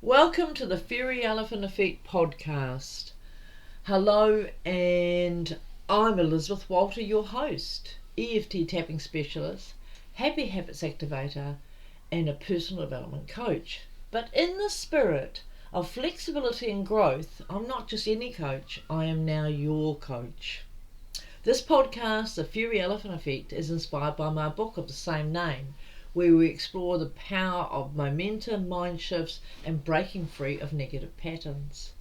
Welcome to the Fairy Elephant Effect podcast. Hello, and I'm Elysabeth Wolter, your host, EFT Tapping Specialist, Happy Habits Activator, and a personal development coach. But in the spirit of flexibility and growth, I'm not just any coach, I am now your coach. This podcast, The Fairy Elephant Effect, is inspired by my book of the same name, where we explore the power of momentum, mind shifts, and breaking free of negative patterns.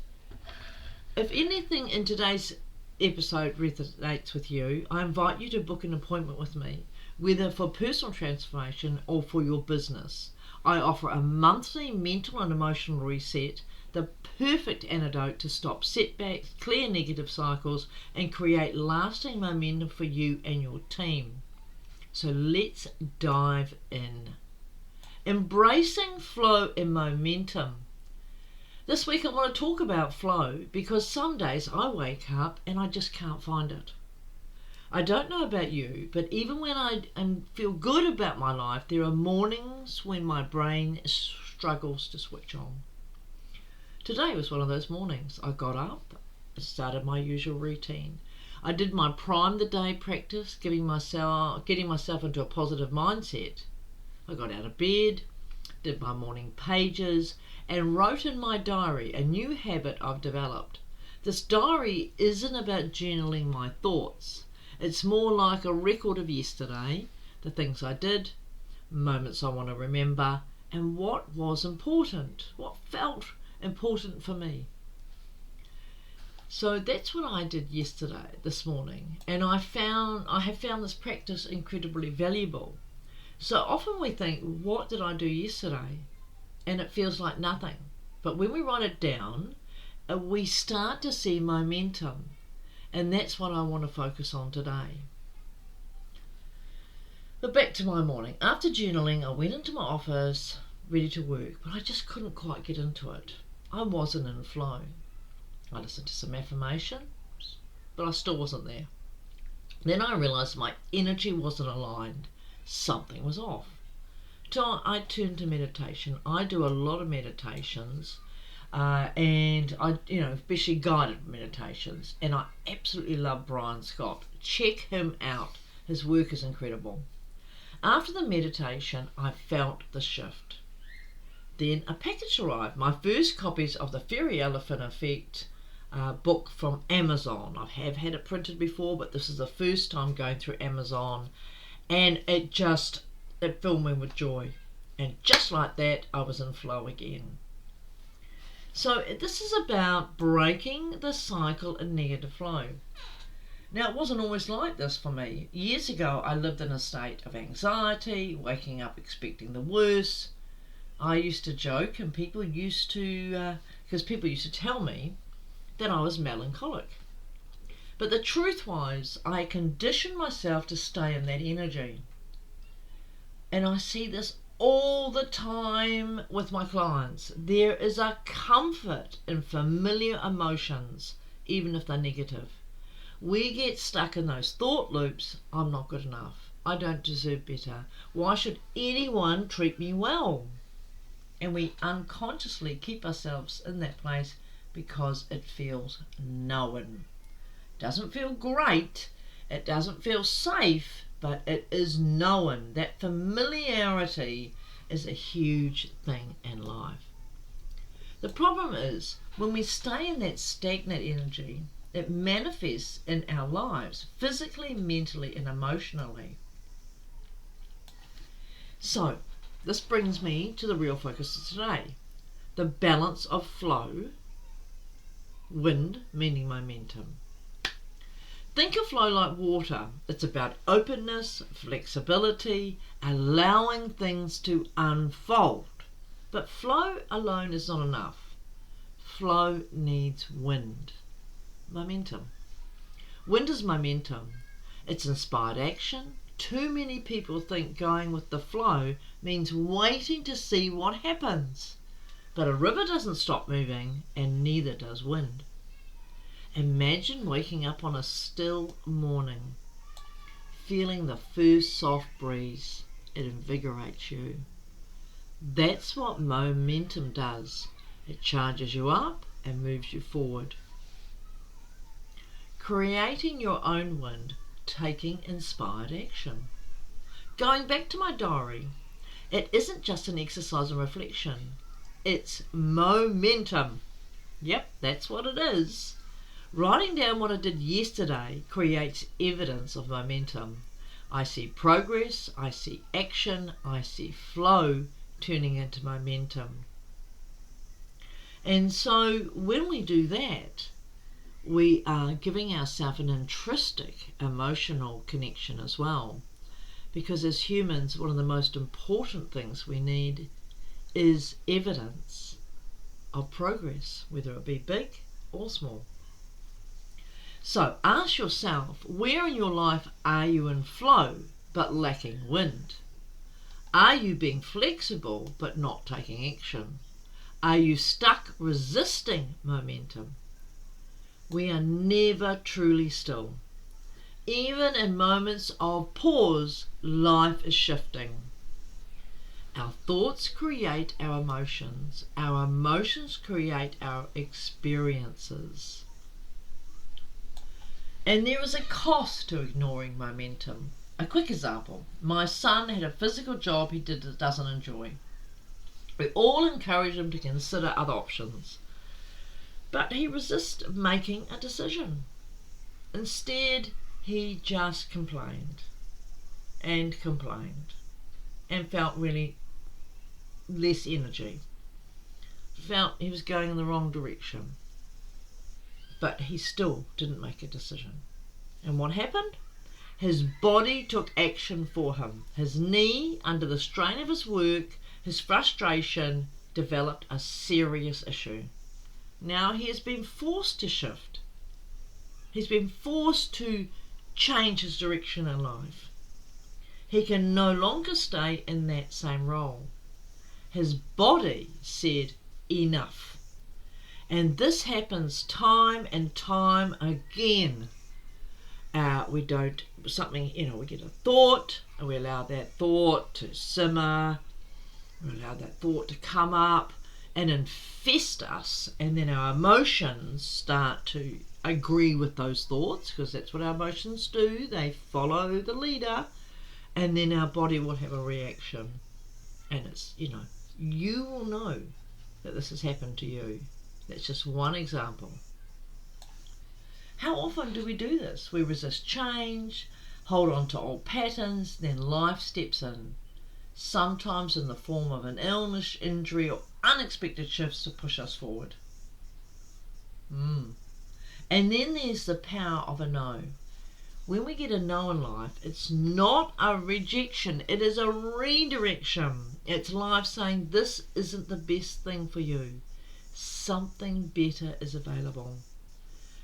If anything in today's episode resonates with you, I invite you to book an appointment with me, whether for personal transformation or for your business. I offer a monthly mental and emotional reset, the perfect antidote to stop setbacks, clear negative cycles, and create lasting momentum for you and your team. So let's dive in. Embracing flow and momentum. This week I want to talk about flow because some days I wake up and I just can't find it. I don't know about you, but even when I feel good about my life, there are mornings when my brain struggles to switch on. Today was one of those mornings. I got up, started my usual routine. I did my prime the day practice, getting myself into a positive mindset. I got out of bed, did my morning pages, and wrote in my diary a new habit I've developed. This diary isn't about journaling my thoughts. It's more like a record of yesterday, the things I did, moments I want to remember, and what was important, what felt important for me. So that's what I did this morning, and I have found this practice incredibly valuable. So often we think, what did I do yesterday? And it feels like nothing. But when we write it down, we start to see momentum, and that's what I want to focus on today. But back to my morning. After journaling, I went into my office ready to work, but I just couldn't quite get into it. I wasn't in flow. I listened to some affirmations, but I still wasn't there. Then I realised my energy wasn't aligned. Something was off. So I turned to meditation. I do a lot of meditations, and especially guided meditations. And I absolutely love Brian Scott. Check him out. His work is incredible. After the meditation, I felt the shift. Then a package arrived. My first copies of the Fairy Elephant Effect book from Amazon. I have had it printed before, but this is the first time going through Amazon, and it filled me with joy. And just like that, I was in flow again. So this is about breaking the cycle of negative flow. Now, it wasn't always like this for me. Years ago, I lived in a state of anxiety, waking up expecting the worst. I used to joke, and people used to tell me that I was melancholic. But the truth was, I conditioned myself to stay in that energy. And I see this all the time with my clients. There is a comfort in familiar emotions, even if they're negative. We get stuck in those thought loops. I'm not good enough. I don't deserve better. Why should anyone treat me well? And we unconsciously keep ourselves in that place because it feels known. Doesn't feel great, it doesn't feel safe, but it is known. That familiarity is a huge thing in life. The problem is, when we stay in that stagnant energy, it manifests in our lives, physically, mentally, and emotionally. So, this brings me to the real focus of today. The balance of flow, wind meaning momentum. Think of flow like water. It's about openness, flexibility, allowing things to unfold. But flow alone is not enough. Flow needs wind, momentum. Wind is momentum. It's inspired action. Too many people think going with the flow means waiting to see what happens. But a river doesn't stop moving, and neither does wind. Imagine waking up on a still morning, feeling the first soft breeze. It invigorates you. That's what momentum does. It charges you up and moves you forward. Creating your own wind, taking inspired action. Going back to my diary, it isn't just an exercise in reflection, it's momentum. Yep, that's what it is. Writing down what I did yesterday creates evidence of momentum. I see progress, I see action, I see flow turning into momentum. And so when we do that, we are giving ourselves an intrinsic emotional connection as well. Because as humans, one of the most important things we need is evidence of progress, whether it be big or small. So ask yourself, where in your life are you in flow but lacking wind? Are you being flexible but not taking action? Are you stuck resisting momentum? We are never truly still. Even in moments of pause, life is shifting. Our thoughts create our emotions create our experiences. And there is a cost to ignoring momentum. A quick example, my son had a physical job he doesn't enjoy. We all encourage him to consider other options, but he resists making a decision. Instead, he just complained and felt really less energy. Felt he was going in the wrong direction. But he still didn't make a decision. And what happened? His body took action for him. His knee, under the strain of his work, his frustration, developed a serious issue. Now he has been forced to shift. He's been forced to change his direction in life. He can no longer stay in that same role. His body said enough. And this happens time and time again. We get a thought, and we allow that thought to simmer, we allow that thought to come up and infest us, and then our emotions start to agree with those thoughts, because that's what our emotions do. They follow the leader, and then our body will have a reaction. And it's, you will know that this has happened to you. That's just one example. How often do we do this? We resist change, hold on to old patterns, then life steps in, sometimes in the form of an illness, injury, or unexpected shifts to push us forward. And then there's the power of a no. When we get a no in life, it's not a rejection, it is a redirection. It's life saying, this isn't the best thing for you. Something better is available.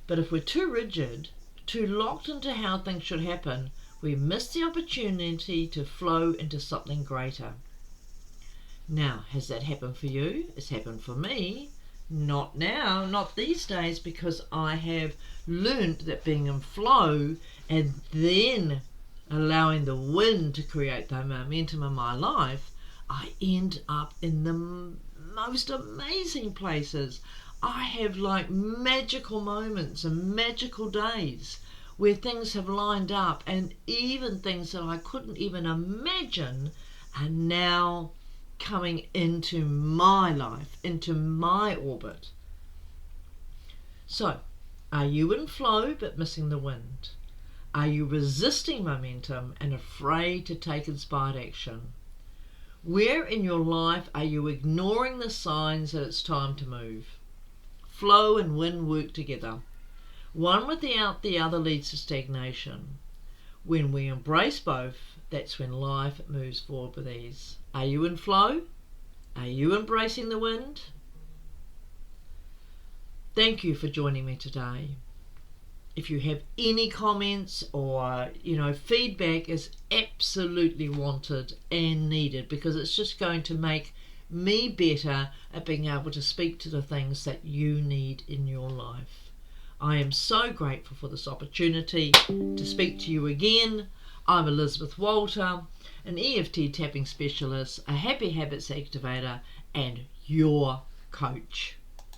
But if we're too rigid, too locked into how things should happen, we miss the opportunity to flow into something greater. Now, has that happened for you? It's happened for me. Not now, not these days, because I have learned that being in flow and then allowing the wind to create the momentum in my life, I end up in the most amazing places. I have magical moments and magical days where things have lined up, and even things that I couldn't even imagine are now coming into my life, into my orbit. So, are you in flow but missing the wind? Are you resisting momentum and afraid to take inspired action? Where in your life are you ignoring the signs that it's time to move? Flow and wind work together. One without the other leads to stagnation. When we embrace both, that's when life moves forward with ease. Are you in flow? Are you embracing the wind? Thank you for joining me today. If you have any comments or feedback is absolutely wanted and needed, because it's just going to make me better at being able to speak to the things that you need in your life. I am so grateful for this opportunity to speak to you again. I'm Elysabeth Wolter, an EFT Tapping Specialist, a Happy Habits Activator, and your coach.